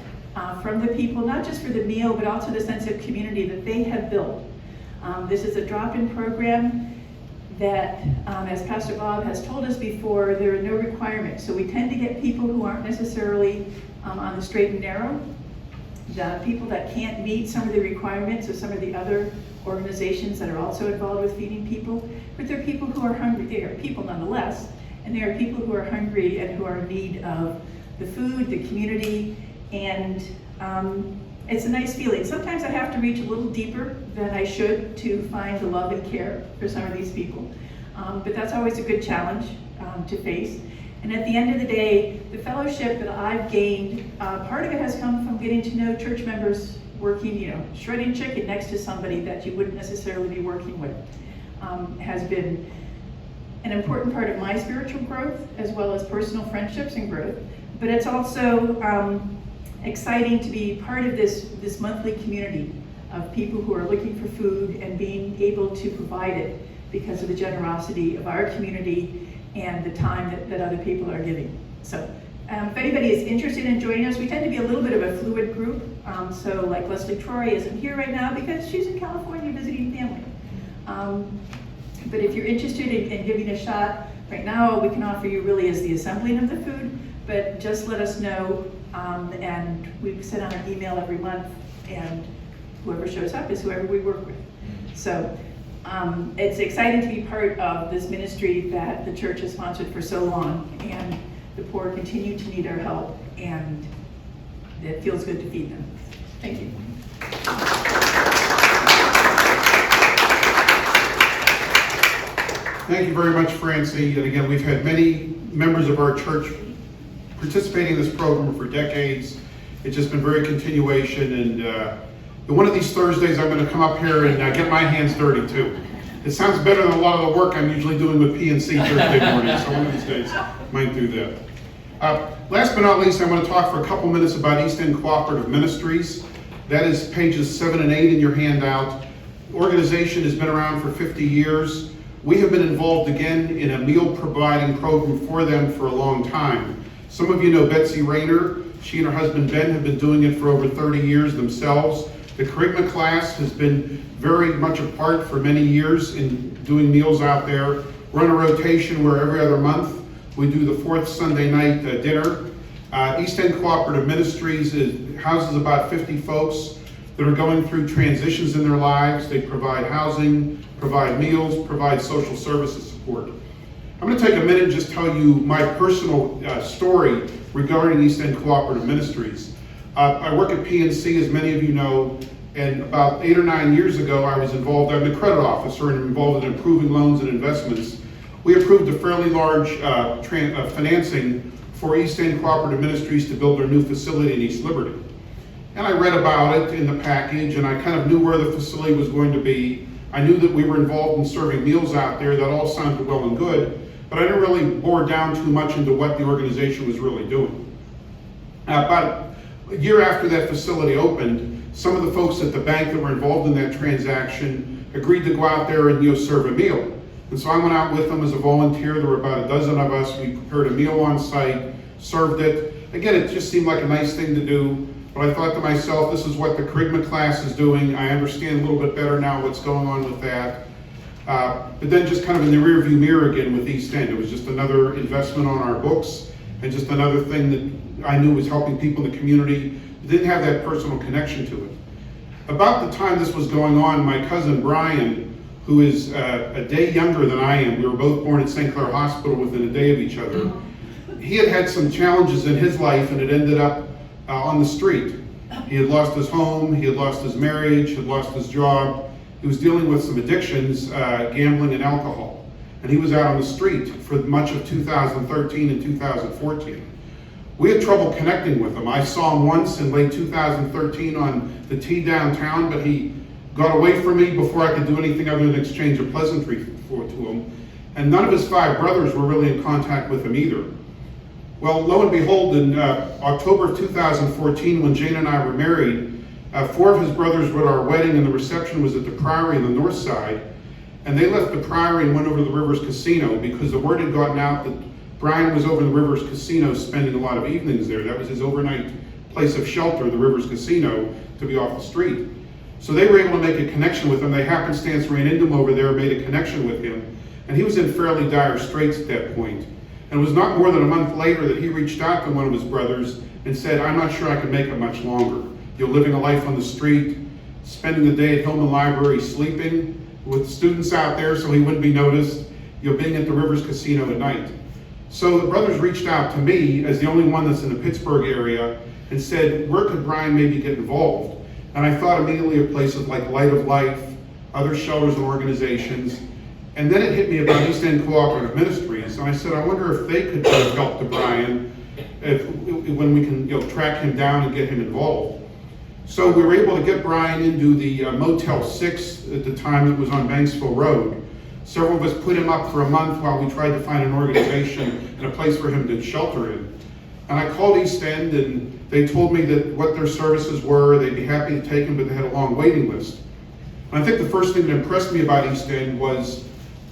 from the people, not just for the meal, but also the sense of community that they have built. This is a drop-in program that, as Pastor Bob has told us before, there are no requirements. So we tend to get people who aren't necessarily on the straight and narrow, the people that can't meet some of the requirements of some of the other organizations that are also involved with feeding people, but they're people who are hungry. They are people nonetheless, and they are people who are hungry and who are in need of the food, the community, and it's a nice feeling. Sometimes I have to reach a little deeper than I should to find the love and care for some of these people, but that's always a good challenge to face. And at the end of the day, the fellowship that I've gained, part of it has come from getting to know church members working, shredding chicken next to somebody that you wouldn't necessarily be working with, has been an important part of my spiritual growth, as well as personal friendships and growth. But it's also exciting to be part of this monthly community of people who are looking for food and being able to provide it because of the generosity of our community and the time that other people are giving. So if anybody is interested in joining us, we tend to be a little bit of a fluid group. So like Leslie Troy isn't here right now because she's in California visiting family. But if you're interested in giving a shot, right now all we can offer you really is the assembling of the food, but just let us know, and we send out an email every month, and whoever shows up is whoever we work with. So It's exciting to be part of this ministry that the church has sponsored for so long, and the poor continue to need our help, and it feels good to feed them. Thank you. Thank you very much, Francie. And again, we've had many members of our church participating in this program for decades. It's just been very continuation. And one of these Thursdays, I'm going to come up here and get my hands dirty too. It sounds better than a lot of the work I'm usually doing with PNC Thursday morning. So one of these days, I might do that. Last but not least, I want to talk for a couple minutes about East End Cooperative Ministries. That is pages 7 and 8 in your handout. The organization has been around for 50 years. We have been involved again in a meal providing program for them for a long time. Some of you know Betsy Rayner. She and her husband Ben have been doing it for over 30 years themselves. The Kerygma class has been very much a part for many years in doing meals out there. We're on a rotation where every other month we do the fourth Sunday night dinner. East End Cooperative Ministries houses about 50 folks that are going through transitions in their lives. They provide housing, provide meals, provide social services support. I'm going to take a minute and just tell you my personal story regarding East End Cooperative Ministries. I work at PNC, as many of you know, and about 8 or 9 years ago I was involved, I'm the credit officer and involved in improving loans and investments. We approved a fairly large financing for East End Cooperative Ministries to build their new facility in East Liberty. And I read about it in the package, and I kind of knew where the facility was going to be. I knew that we were involved in serving meals out there. That all sounded well and good, but I didn't really bore down too much into what the organization was really doing. About a year after that facility opened, some of the folks at the bank that were involved in that transaction agreed to go out there and serve a meal. And so I went out with them as a volunteer. There were about a dozen of us. We prepared a meal on site, served it. Again, it just seemed like a nice thing to do. But I thought to myself, this is what the Kerygma class is doing. I understand a little bit better now what's going on with that. But then just kind of in the rearview mirror again with East End. It was just another investment on our books and just another thing that I knew was helping people in the community. Didn't have that personal connection to it. About the time this was going on, my cousin Brian, who is a day younger than I am, we were both born at St. Clair Hospital within a day of each other. He had had some challenges in his life, and it ended up on the street. He had lost his home, he had lost his marriage, had lost his job. He was dealing with some addictions, gambling and alcohol. And he was out on the street for much of 2013 and 2014. We had trouble connecting with him. I saw him once in late 2013 on the T downtown, but he got away from me before I could do anything other than exchange a pleasantry to him. And none of his 5 brothers were really in contact with him either. Well, lo and behold, in October of 2014, when Jane and I were married, 4 of his brothers were at our wedding, and the reception was at the Priory on the north side. And they left the Priory and went over to the Rivers Casino because the word had gotten out that Brian was over in the Rivers Casino spending a lot of evenings there. That was his overnight place of shelter, the Rivers Casino, to be off the street. So they were able to make a connection with him. They happenstance ran into him over there, made a connection with him, and he was in fairly dire straits at that point. And it was not more than a month later that he reached out to one of his brothers and said, I'm not sure I can make it much longer. You're living a life on the street, spending the day at Hillman Library sleeping with students out there so he wouldn't be noticed. You're being at the Rivers Casino at night. So the brothers reached out to me as the only one that's in the Pittsburgh area and said, where could Brian maybe get involved? And I thought immediately of places like Light of Life, other shelters and organizations. And then it hit me about East End Cooperative Ministries. And I said, I wonder if they could help to Brian when we can track him down and get him involved. So we were able to get Brian into the Motel 6 at the time that was on Banksville Road. Several of us put him up for a month while we tried to find an organization and a place for him to shelter in. And I called East End, and they told me that what their services were, they'd be happy to take him, but they had a long waiting list. And I think the first thing that impressed me about East End was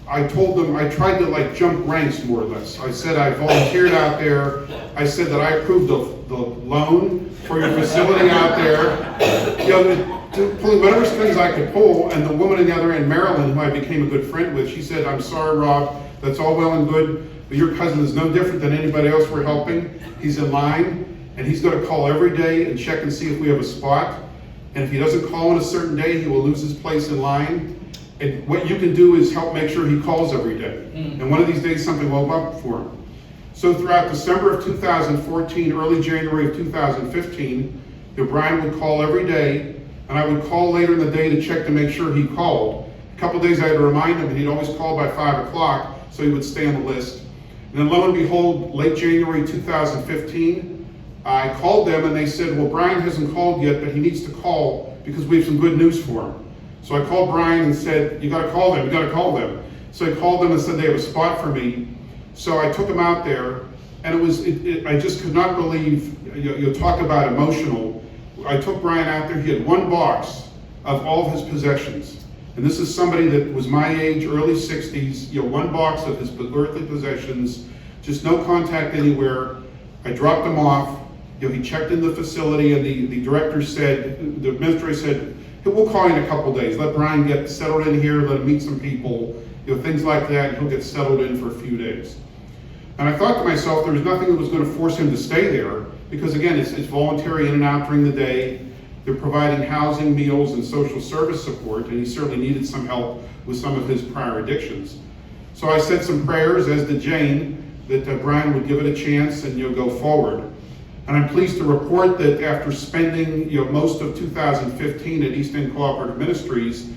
I told them, I tried to jump ranks more or less. I said I volunteered out there. I said that I approved the loan for your facility out there. Pulling whatever strings I could pull. And the woman on the other end, Marilyn, who I became a good friend with, she said, I'm sorry, Rob, that's all well and good, but your cousin is no different than anybody else we're helping. He's in line, and he's going to call every day and check and see if we have a spot. And if he doesn't call on a certain day, he will lose his place in line. And what you can do is help make sure he calls every day. And one of these days, something will up for him. So throughout December of 2014, early January of 2015, Brian would call every day, and I would call later in the day to check to make sure he called. A couple days I had to remind him, and he'd always call by 5 o'clock, so he would stay on the list. And then lo and behold, late January 2015, I called them and they said, well, Brian hasn't called yet, but he needs to call because we have some good news for him. So I called Brian and said, you gotta call them, you gotta call them. So I called them and said they have a spot for me. So I took him out there, and I just could not believe, you talk about emotional. I took Brian out there, he had one box of all of his possessions. And this is somebody that was my age, early 60s, one box of his earthly possessions, just no contact anywhere. I dropped him off, he checked in the facility, and the director said, the administrator said, hey, we'll call you in a couple days, let Brian get settled in here, let him meet some people, things like that, and he'll get settled in for a few days. And I thought to myself, there was nothing that was going to force him to stay there, because again, it's voluntary in and out during the day. They're providing housing, meals, and social service support, and he certainly needed some help with some of his prior addictions. So I said some prayers, as did Jane, that Brian would give it a chance and go forward. And I'm pleased to report that after spending most of 2015 at East End Cooperative Ministries,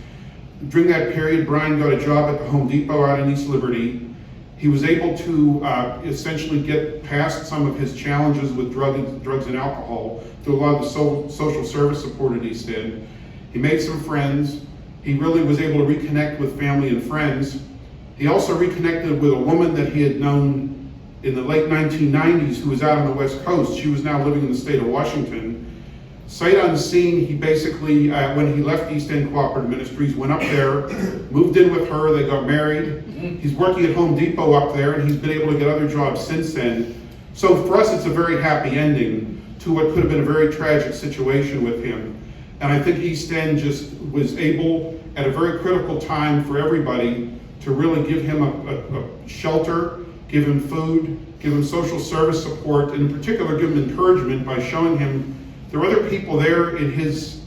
during that period, Brian got a job at the Home Depot out in East Liberty. He was able to essentially get past some of his challenges with drugs and alcohol through a lot of the social service support at East End. He made some friends. He really was able to reconnect with family and friends. He also reconnected with a woman that he had known in the late 1990s who was out on the West Coast. She was now living in the state of Washington. Sight unseen, he basically, when he left East End Cooperative Ministries, went up there, moved in with her, they got married. He's working at Home Depot up there, and he's been able to get other jobs since then. So for us, it's a very happy ending to what could have been a very tragic situation with him. And I think East End just was able, at a very critical time for everybody, to really give him a shelter, give him food, give him social service support, and in particular give him encouragement by showing him there were other people there in his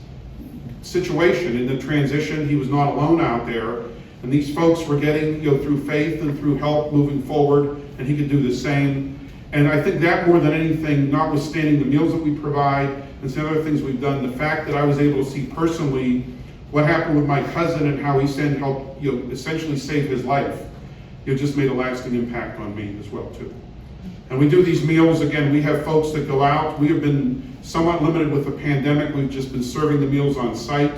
situation, in the transition. He was not alone out there. And these folks were getting, through faith and through help moving forward, and he could do the same. And I think that more than anything, notwithstanding the meals that we provide and some other things we've done, the fact that I was able to see personally what happened with my cousin and how East End helped, essentially save his life, just made a lasting impact on me as well too. And we do these meals, again, we have folks that go out. We have been somewhat limited with the pandemic. We've just been serving the meals on site.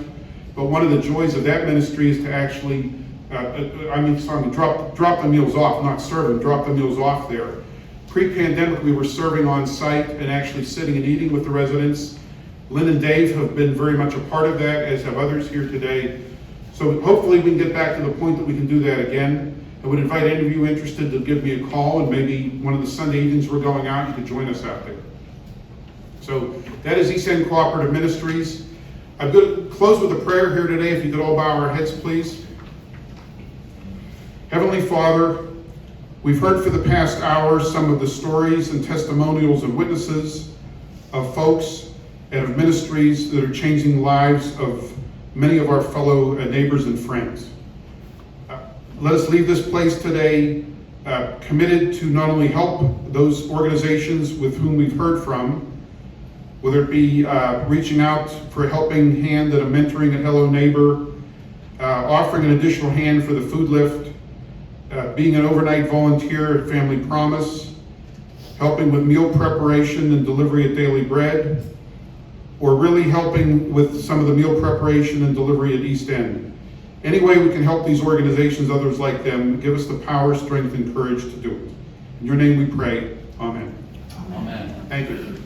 But one of the joys of that ministry is to actually, drop the meals off, not serve them, drop the meals off there. Pre-pandemic, we were serving on site and actually sitting and eating with the residents. Lynn and Dave have been very much a part of that, as have others here today. So hopefully we can get back to the point that we can do that again. I would invite any of you interested to give me a call, and maybe one of the Sunday evenings we're going out, you could join us out there. So that is East End Cooperative Ministries. I'm going to close with a prayer here today. If you could all bow our heads, please. Heavenly Father, we've heard for the past hour some of the stories and testimonials and witnesses of folks and of ministries that are changing the lives of many of our fellow neighbors and friends. Let us leave this place today committed to not only help those organizations with whom we've heard from, whether it be reaching out for a helping hand and a mentoring at Hello Neighbor, offering an additional hand for the food lift, being an overnight volunteer at Family Promise, helping with meal preparation and delivery at Daily Bread, or really helping with some of the meal preparation and delivery at East End. Any way we can help these organizations, others like them, give us the power, strength, and courage to do it. In your name we pray. Amen. Amen. Thank you.